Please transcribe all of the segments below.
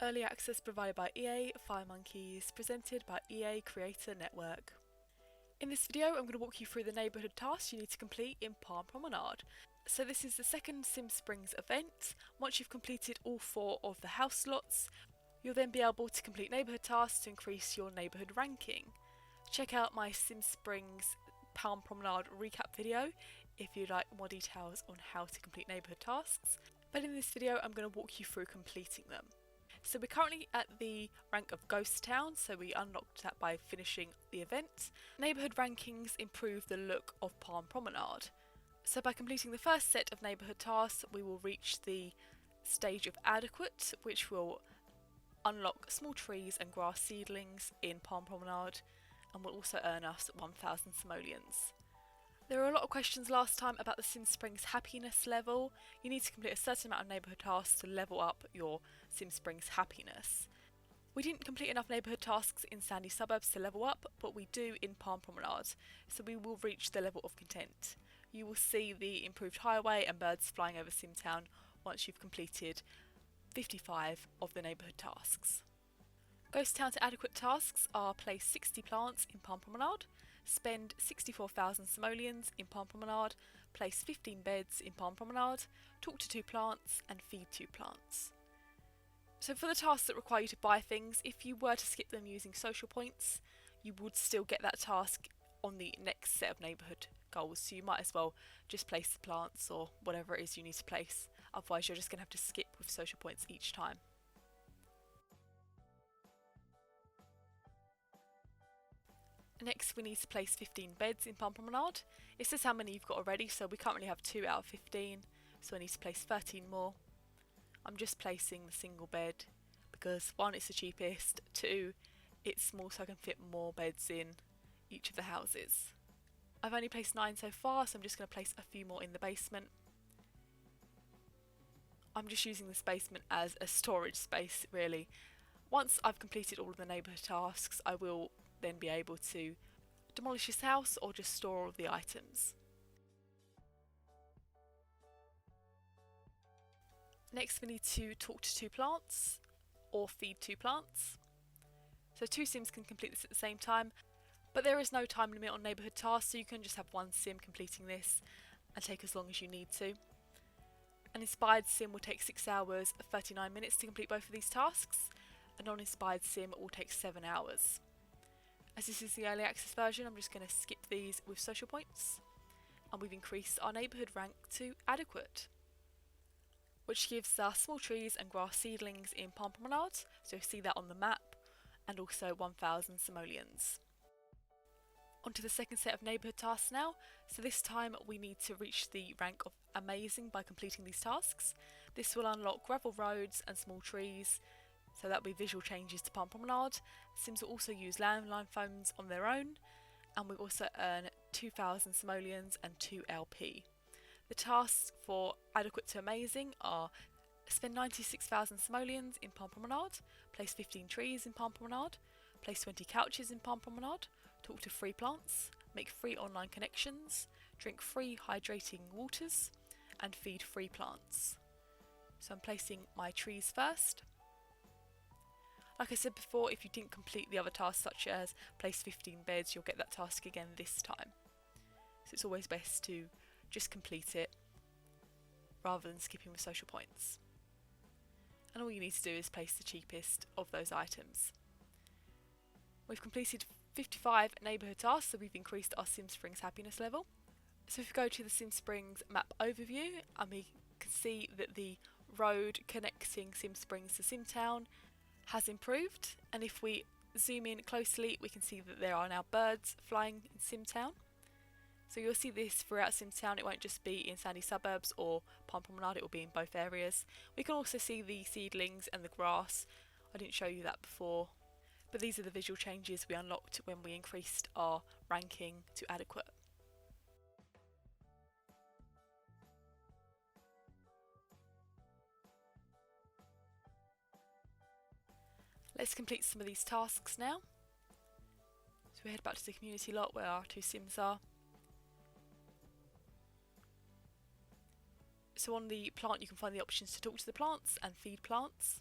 Early access provided by EA, Firemonkeys, presented by EA Creator Network. In this video I'm going to walk you through the neighbourhood tasks you need to complete in Palm Promenade. So this is the second Sim Springs event. Once you've completed all 4 of the house slots, you'll then be able to complete neighbourhood tasks to increase your neighbourhood ranking. Check out my Sim Springs Palm Promenade recap video if you'd like more details on how to complete neighbourhood tasks, but in this video I'm going to walk you through completing them. So we're currently at the rank of Ghost Town, so we unlocked that by finishing the event. Neighbourhood rankings improve the look of Palm Promenade. So by completing the first set of neighbourhood tasks, we will reach the stage of Adequate, which will unlock small trees and grass seedlings in Palm Promenade, and will also earn us 1,000 simoleons. There were a lot of questions last time about the Sim Springs happiness level. You need to complete a certain amount of neighbourhood tasks to level up your Sim Springs happiness. We didn't complete enough neighbourhood tasks in Sandy Suburbs to level up, but we do in Palm Promenade, so we will reach the level of content. You will see the improved highway and birds flying over Simtown once you've completed 55 of the neighbourhood tasks. Ghost Town to Adequate tasks are place 60 plants in Palm Promenade, spend 64,000 simoleons in Palm Promenade, place 15 beds in Palm Promenade, talk to 2 plants and feed 2 plants. So for the tasks that require you to buy things, if you were to skip them using social points, you would still get that task on the next set of neighbourhood goals, so you might as well just place the plants or whatever it is you need to place, otherwise you're just going to have to skip with social points each time. Next we need to place 15 beds in Palm Promenade. It says how many you've got already, so we currently have 2 out of 15, so I need to place 13 more. I'm just placing the single bed because 1, it's the cheapest, 2, it's small so I can fit more beds in each of the houses. I've only placed 9 so far, so I'm just going to place a few more in the basement. I'm just using this basement as a storage space really. Once I've completed all of the neighbourhood tasks, I will then be able to demolish this house or just store all of the items. Next we need to talk to 2 plants or feed 2 plants. So 2 sims can complete this at the same time, but there is no time limit on neighbourhood tasks, so you can just have 1 sim completing this and take as long as you need to. An inspired sim will take 6 hours 39 minutes to complete both of these tasks. A non-inspired sim will take 7 hours. As this is the early access version, I'm just going to skip these with social points, and we've increased our neighbourhood rank to Adequate, which gives us small trees and grass seedlings in Palm Promenade, so you'll see that on the map, and also 1,000 simoleons. On to the second set of neighbourhood tasks now, so this time we need to reach the rank of Amazing by completing these tasks. This will unlock gravel roads and small trees, so that will be visual changes to Palm Promenade. Sims will also use landline phones on their own, and we also earn 2,000 simoleons and 2 LP. The tasks for Adequate to Amazing are spend 96,000 simoleons in Palm Promenade, place 15 trees in Palm Promenade, place 20 couches in Palm Promenade, talk to 3 plants, make 3 online connections, drink 3 hydrating waters, and feed 3 plants. So I'm placing my trees first. Like I said before, if you didn't complete the other tasks such as place 15 beds, you'll get that task again this time. So it's always best to just complete it rather than skipping with social points. And all you need to do is place the cheapest of those items. We've completed 55 neighbourhood tasks, so we've increased our Sim Springs happiness level. So if we go to the Sim Springs map overview, and we can see that the road connecting Sim Springs to Simtown has improved, and if we zoom in closely we can see that there are now birds flying in Simtown. So you'll see this throughout Simtown. It won't just be in Sandy Suburbs or Palm Promenade, it will be in both areas. We can also see the seedlings and the grass. I didn't show you that before, but these are the visual changes we unlocked when we increased our ranking to Adequate. Let's complete some of these tasks now. So we head back to the community lot where our 2 sims are. So on the plant you can find the options to talk to the plants and feed plants.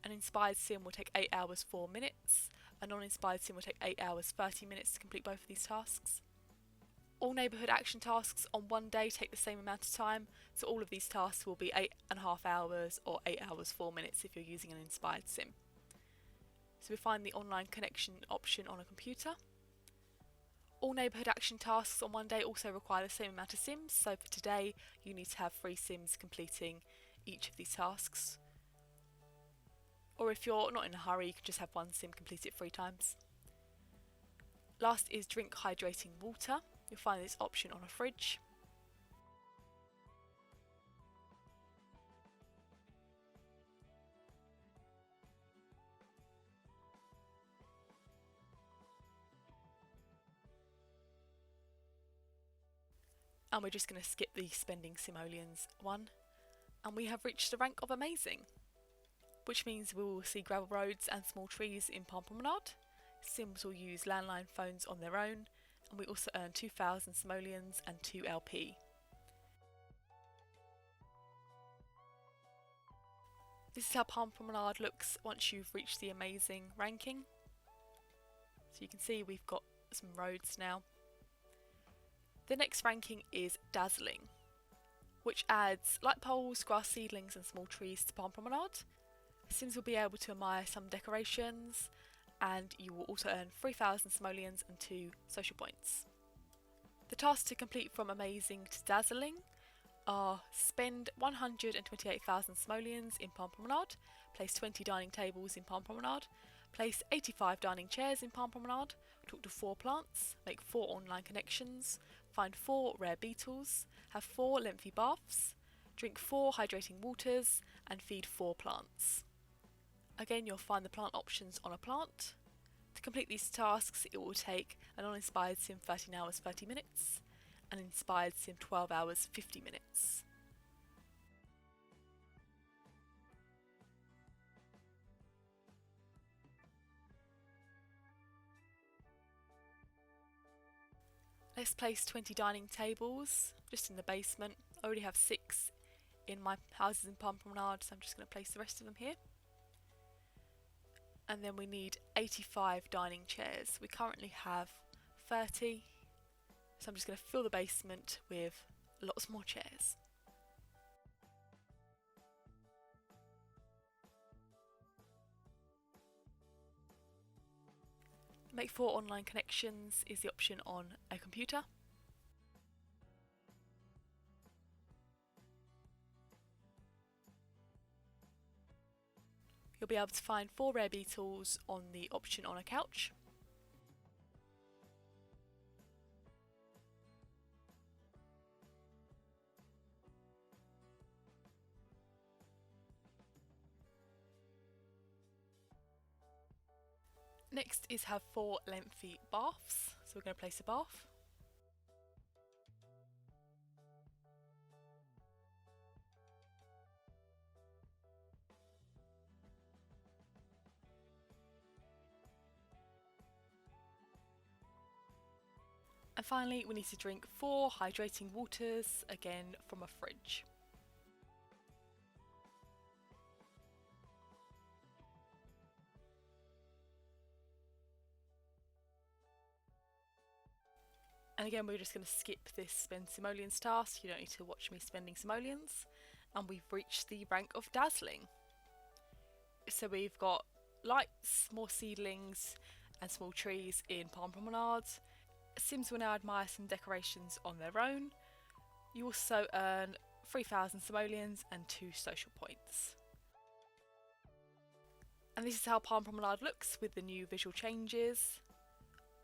An inspired sim will take 8 hours 4 minutes. A non-inspired sim will take 8 hours 30 minutes to complete both of these tasks. All neighbourhood action tasks on one day take the same amount of time, so all of these tasks will be 8.5 hours or 8 hours 4 minutes if you're using an inspired sim. So we find the online connection option on a computer. All neighbourhood action tasks on one day also require the same amount of sims, so for today you need to have 3 sims completing each of these tasks. Or if you're not in a hurry, you can just have 1 sim complete it 3 times. Last is drink hydrating water. You'll find this option on a fridge. And we're just going to skip the spending simoleons one. And we have reached the rank of amazing, which means we will see gravel roads and small trees in Palm Promenade. Sims will use landline phones on their own, and we also earn 2,000 simoleons and 2 LP. This is how Palm Promenade looks once you've reached the amazing ranking. So you can see we've got some roads now. The next ranking is Dazzling, which adds light poles, grass seedlings and small trees to Palm Promenade. Sims will be able to admire some decorations, and you will also earn 3,000 simoleons and 2 social points. The tasks to complete from amazing to Dazzling are spend 128,000 simoleons in Palm Promenade, place 20 dining tables in Palm Promenade, place 85 dining chairs in Palm Promenade, talk to 4 plants, make 4 online connections, find 4 rare beetles, have 4 lengthy baths, drink 4 hydrating waters, and feed 4 plants. Again, you'll find the plant options on a plant. To complete these tasks, it will take a non-inspired sim 13 hours 30 minutes, an inspired sim 12 hours 50 minutes. Let's place 20 dining tables just in the basement. I already have 6 in my houses in Palm Promenade, so I'm just going to place the rest of them here. And then we need 85 dining chairs. We currently have 30, so I'm just going to fill the basement with lots more chairs. Make 4 online connections is the option on a computer. You'll be able to find 4 rare beetles on the option on a couch. Next is have 4 lengthy baths, so we're going to place a bath. And finally, we need to drink 4 hydrating waters, again from a fridge. And again, we're just going to skip this spend simoleons task. You don't need to watch me spending simoleons. And we've reached the rank of Dazzling. So we've got lights, more seedlings and small trees in Palm Promenade. Sims will now admire some decorations on their own. You also earn 3,000 simoleons and 2 social points. And this is how Palm Promenade looks with the new visual changes.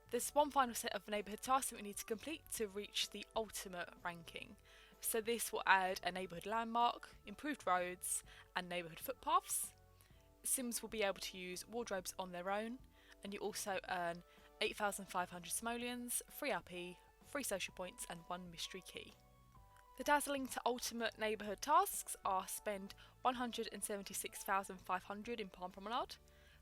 There's one final set of neighbourhood tasks that we need to complete to reach the ultimate ranking. So this will add a neighbourhood landmark, improved roads and neighbourhood footpaths. Sims will be able to use wardrobes on their own, and you also earn 8,500 simoleons, 3 RP, 3 social points and 1 mystery key. The Dazzling to ultimate neighbourhood tasks are spend 176,500 in Palm Promenade,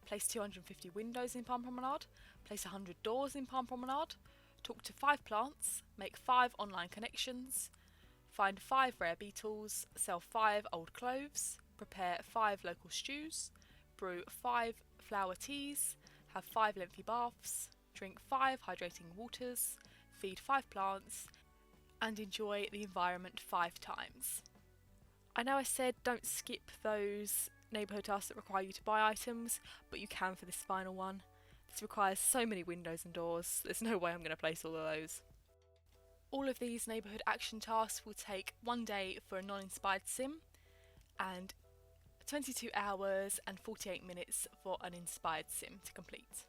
place 250 windows in Palm Promenade, place 100 doors in Palm Promenade, talk to 5 plants, make 5 online connections, find 5 rare beetles, sell 5 old cloves, prepare 5 local stews, brew 5 flower teas, have 5 lengthy baths, drink 5 hydrating waters, feed 5 plants, and enjoy the environment 5 times. I know I said don't skip those neighbourhood tasks that require you to buy items, but you can for this final one. This requires so many windows and doors, there's no way I'm going to place all of those. All of these neighbourhood action tasks will take 1 day for a non-inspired sim, and 22 hours and 48 minutes for an inspired sim to complete.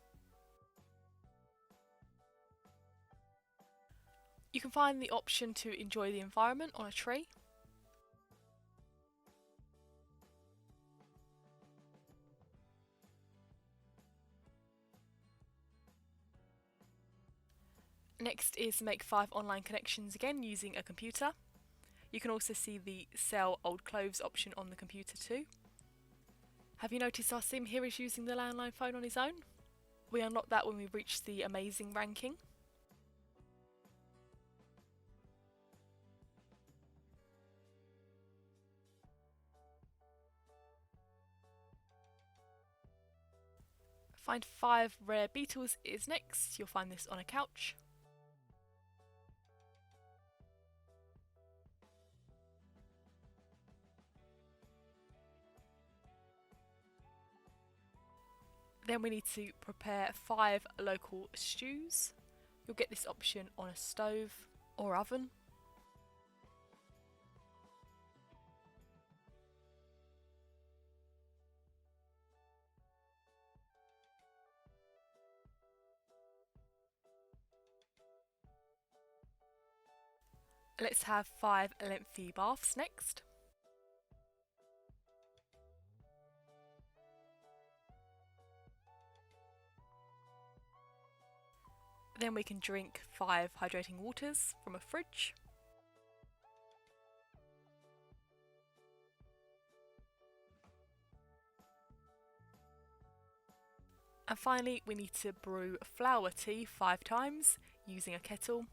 You can find the option to enjoy the environment on a tree. Next is make 5 online connections again using a computer. You can also see the sell old clothes option on the computer too. Have you noticed our sim here is using the landline phone on his own? We unlock that when we reach the amazing ranking. Find 5 rare beetles is next. You'll find this on a couch. Then we need to prepare 5 local stews. You'll get this option on a stove or oven. Let's have 5 lengthy baths next. Then we can drink 5 hydrating waters from a fridge. And finally we need to brew flower tea 5 times using a kettle.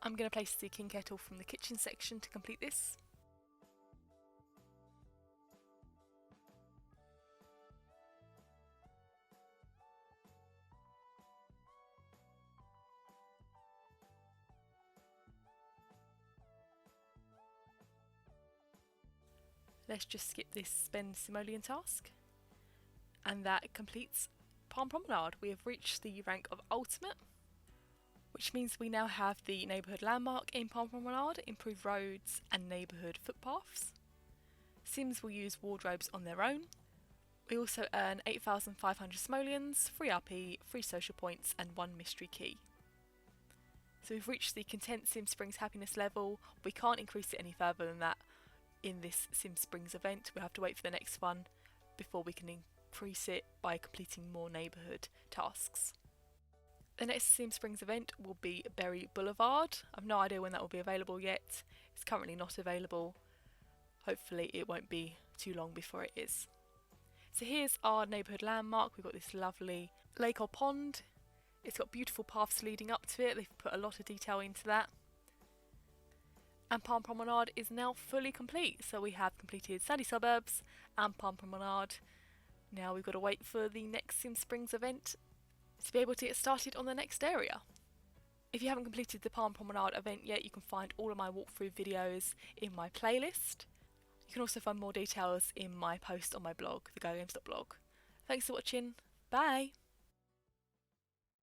I'm going to place the king kettle from the kitchen section to complete this. Let's just skip this spend simoleon task. And that completes Palm Promenade. We have reached the rank of Ultimate, which means we now have the neighbourhood landmark in Palm Promenade, improved roads and neighbourhood footpaths. Sims will use wardrobes on their own. We also earn 8,500 simoleons, free RP, free social points and 1 mystery key. So we've reached the Content Sim Springs happiness level. We can't increase it any further than that in this Sim Springs event. We'll have to wait for the next one before we can increase it by completing more neighbourhood tasks. The next Sim Springs event will be Berry Boulevard. I've no idea when that will be available yet. It's currently not available. Hopefully it won't be too long before it is. So here's our neighbourhood landmark. We've got this lovely lake or pond. It's got beautiful paths leading up to it. They've put a lot of detail into that. And Palm Promenade is now fully complete. So we have completed Sandy Suburbs and Palm Promenade. Now we've got to wait for the next Sim Springs event to be able to get started on the next area. If you haven't completed the Palm Promenade event yet, you can find all of my walkthrough videos in my playlist. You can also find more details in my post on my blog, thegirlwhogames.blog. Thanks for watching. Bye!